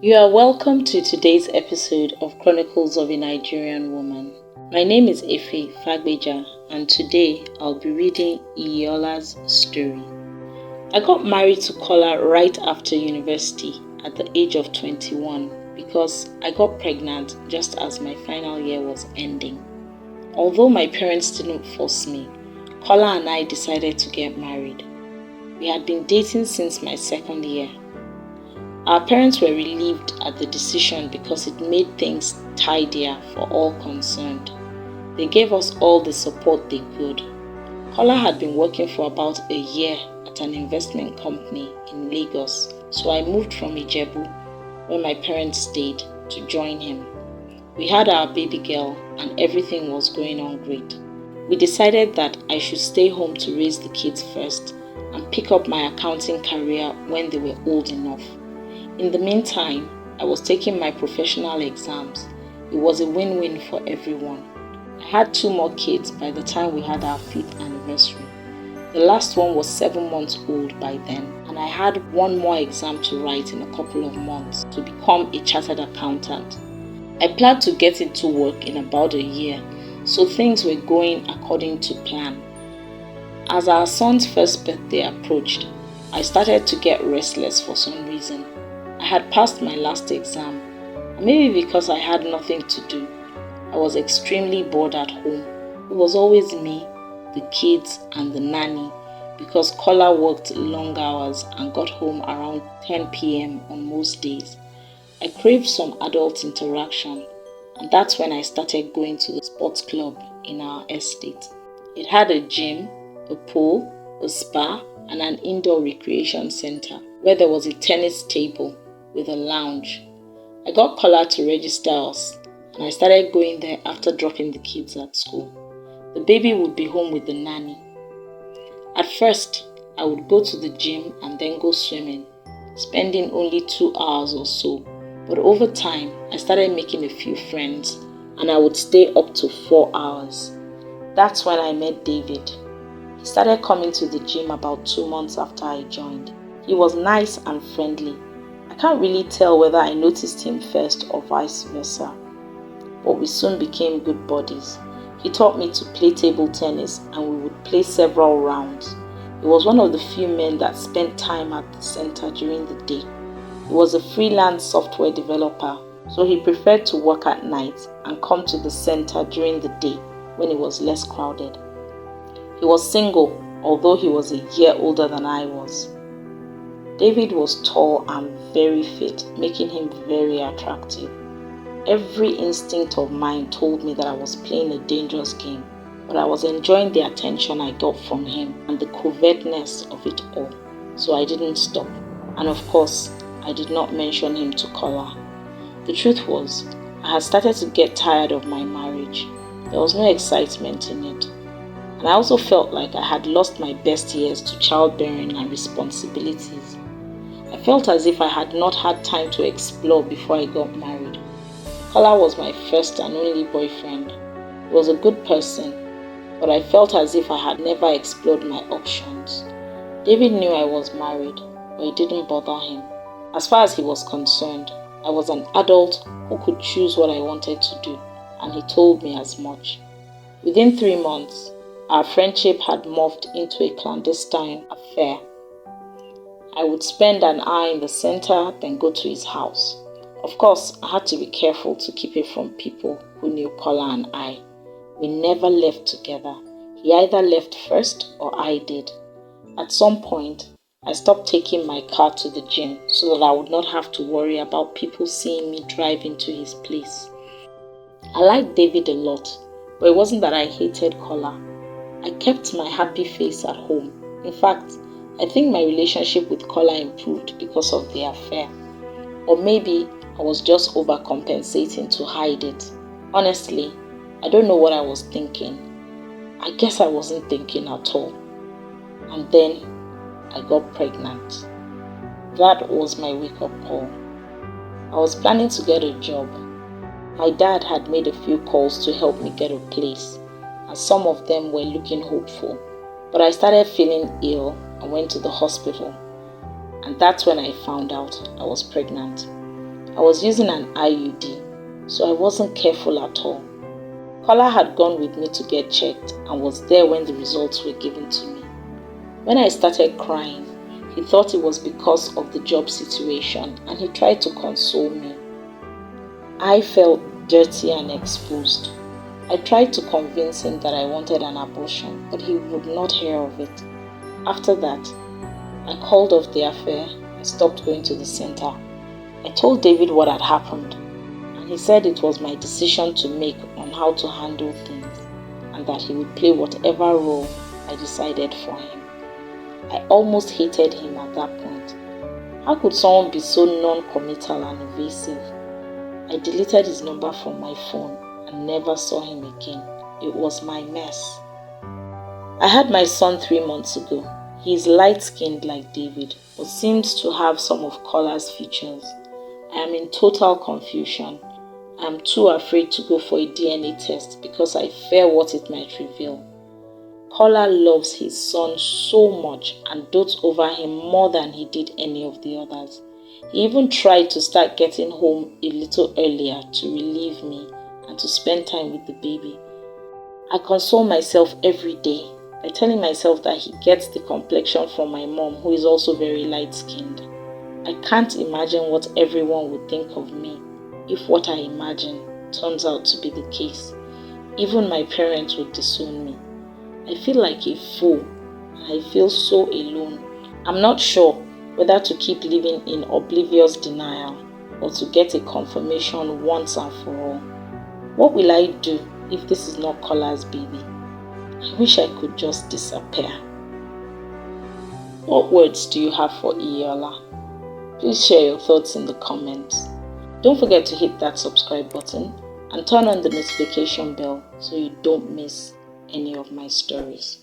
You are welcome to today's episode of Chronicles of a Nigerian Woman. My name is Fagbeja, and today I'll be reading Iyiola's story. I got married to Kola right after university at the age of 21 because I got pregnant just as my final year was ending. Although my parents didn't force me, Kola and I decided to get married. We had been dating since my second year. Our parents were relieved at the decision because it made things tidier for all concerned. They gave us all the support they could. Kola had been working for about a year at an investment company in Lagos, so I moved from Ijebu, where my parents stayed, to join him. We had our baby girl and everything was going on great. We decided that I should stay home to raise the kids first and pick up my accounting career when they were old enough. In the meantime, I was taking my professional exams. It was a win-win for everyone. I had 2 more kids by the time we had our 5th anniversary. The last one was 7 months old by then, and I had 1 more exam to write in a couple of months to become a chartered accountant. I planned to get into work in about a year, so things were going according to plan. As our son's first birthday approached, I started to get restless for some reason. I had passed my last exam, and maybe because I had nothing to do, I was extremely bored at home. It was always me, the kids, and the nanny, because Kola worked long hours and got home around 10 p.m. on most days. I craved some adult interaction, and that's when I started going to the sports club in our estate. It had a gym, a pool, a spa, and an indoor recreation center where there was a tennis table with a lounge. I got Kola to register us, and I started going there after dropping the kids at school. The baby would be home with the nanny. At first, I would go to the gym and then go swimming, spending only 2 hours or so. But over time, I started making a few friends, and I would stay up to 4 hours. That's when I met David. He started coming to the gym about 2 months after I joined. He was nice and friendly. I can't really tell whether I noticed him first or vice versa, but we soon became good buddies. He taught me to play table tennis and we would play several rounds. He was one of the few men that spent time at the center during the day. He was a freelance software developer, so he preferred to work at night and come to the center during the day when it was less crowded. He was single, although he was a year older than I was. David was tall and very fit, making him very attractive. Every instinct of mine told me that I was playing a dangerous game, but I was enjoying the attention I got from him and the covertness of it all, so I didn't stop. And of course, I did not mention him to Kola. The truth was, I had started to get tired of my marriage. There was no excitement in it. And I also felt like I had lost my best years to childbearing and responsibilities. I felt as if I had not had time to explore before I got married. Kola was my first and only boyfriend. He was a good person, but I felt as if I had never explored my options. David knew I was married, but it didn't bother him. As far as he was concerned, I was an adult who could choose what I wanted to do, and he told me as much. Within 3 months, our friendship had morphed into a clandestine affair. I would spend an hour in the center, then go to his house. Of course, I had to be careful to keep it from people who knew Kola and I. We never left together. He either left first or I did. At some point, I stopped taking my car to the gym so that I would not have to worry about people seeing me drive into his place. I liked David a lot, but it wasn't that I hated Kola. I kept my happy face at home. In fact, I think my relationship with Kola improved because of the affair. Or maybe I was just overcompensating to hide it. Honestly, I don't know what I was thinking. I guess I wasn't thinking at all. And then I got pregnant. That was my wake-up call. I was planning to get a job. My dad had made a few calls to help me get a place, and some of them were looking hopeful. But I started feeling ill and went to the hospital. And that's when I found out I was pregnant. I was using an IUD, so I wasn't careful at all. Kola had gone with me to get checked and was there when the results were given to me. When I started crying, he thought it was because of the job situation and he tried to console me. I felt dirty and exposed. I tried to convince him that I wanted an abortion, but he would not hear of it. After that, I called off the affair and stopped going to the center. I told David what had happened, and he said it was my decision to make on how to handle things, and that he would play whatever role I decided for him. I almost hated him at that point. How could someone be so non-committal and evasive? I deleted his number from my phone and never saw him again. It was my mess. I had my son 3 months ago. He is light-skinned like David, but seems to have some of Kola's features. I am in total confusion. I am too afraid to go for a DNA test because I fear what it might reveal. Kola loves his son so much and dotes over him more than he did any of the others. He even tried to start getting home a little earlier to relieve me and to spend time with the baby. I console myself every day by telling myself that he gets the complexion from my mom, who is also very light-skinned. I can't imagine what everyone would think of me if what I imagine turns out to be the case. Even my parents would disown me. I feel like a fool and I feel so alone. I'm not sure whether to keep living in oblivious denial or to get a confirmation once and for all. What will I do if this is not Kola's baby? I wish I could just disappear. What words do you have for Iyiola? Please share your thoughts in the comments. Don't forget to hit that subscribe button and turn on the notification bell so you don't miss any of my stories.